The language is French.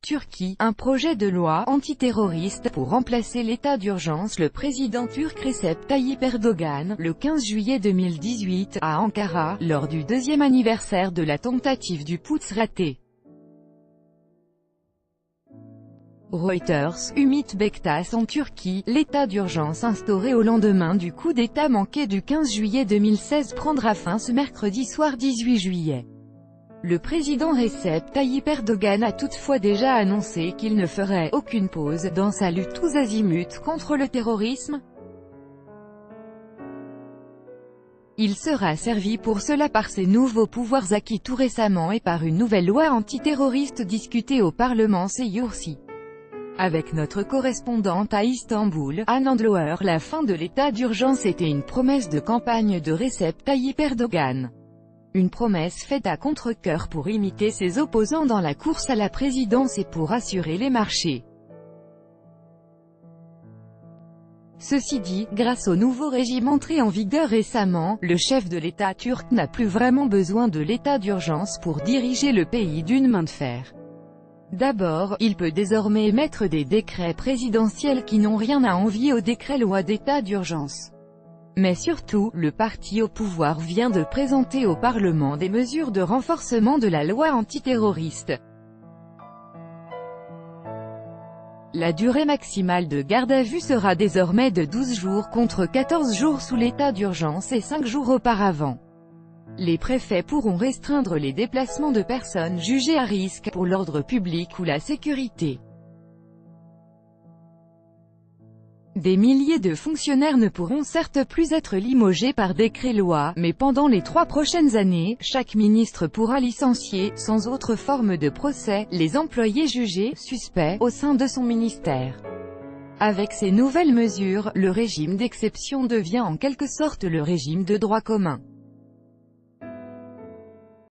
Turquie, un projet de loi antiterroriste pour remplacer l'état d'urgence. Le président turc Recep Tayyip Erdogan, le 15 juillet 2018, à Ankara, lors du deuxième anniversaire de la tentative du putsch raté. Reuters, Ümit Bektas en Turquie, l'état d'urgence instauré au lendemain du coup d'État manqué du 15 juillet 2016 prendra fin ce mercredi soir 18 juillet. Le président Recep Tayyip Erdogan a toutefois déjà annoncé qu'il ne ferait aucune pause dans sa lutte tous azimuts contre le terrorisme. Il sera servi pour cela par ses nouveaux pouvoirs acquis tout récemment et par une nouvelle loi antiterroriste discutée au Parlement ces jours-ci. Avec notre correspondante à Istanbul, Anne Andlower, la fin de l'état d'urgence était une promesse de campagne de Recep Tayyip Erdogan. Une promesse faite à contre-cœur pour imiter ses opposants dans la course à la présidence et pour assurer les marchés. Ceci dit, grâce au nouveau régime entré en vigueur récemment, le chef de l'État turc n'a plus vraiment besoin de l'état d'urgence pour diriger le pays d'une main de fer. D'abord, il peut désormais émettre des décrets présidentiels qui n'ont rien à envier aux décrets-lois d'état d'urgence. Mais surtout, le parti au pouvoir vient de présenter au Parlement des mesures de renforcement de la loi antiterroriste. La durée maximale de garde à vue sera désormais de 12 jours contre 14 jours sous l'état d'urgence et 5 jours auparavant. Les préfets pourront restreindre les déplacements de personnes jugées à risque pour l'ordre public ou la sécurité. Des milliers de fonctionnaires ne pourront certes plus être limogés par décret-loi, mais pendant les 3 prochaines années, chaque ministre pourra licencier, sans autre forme de procès, les employés jugés suspects au sein de son ministère. Avec ces nouvelles mesures, le régime d'exception devient en quelque sorte le régime de droit commun.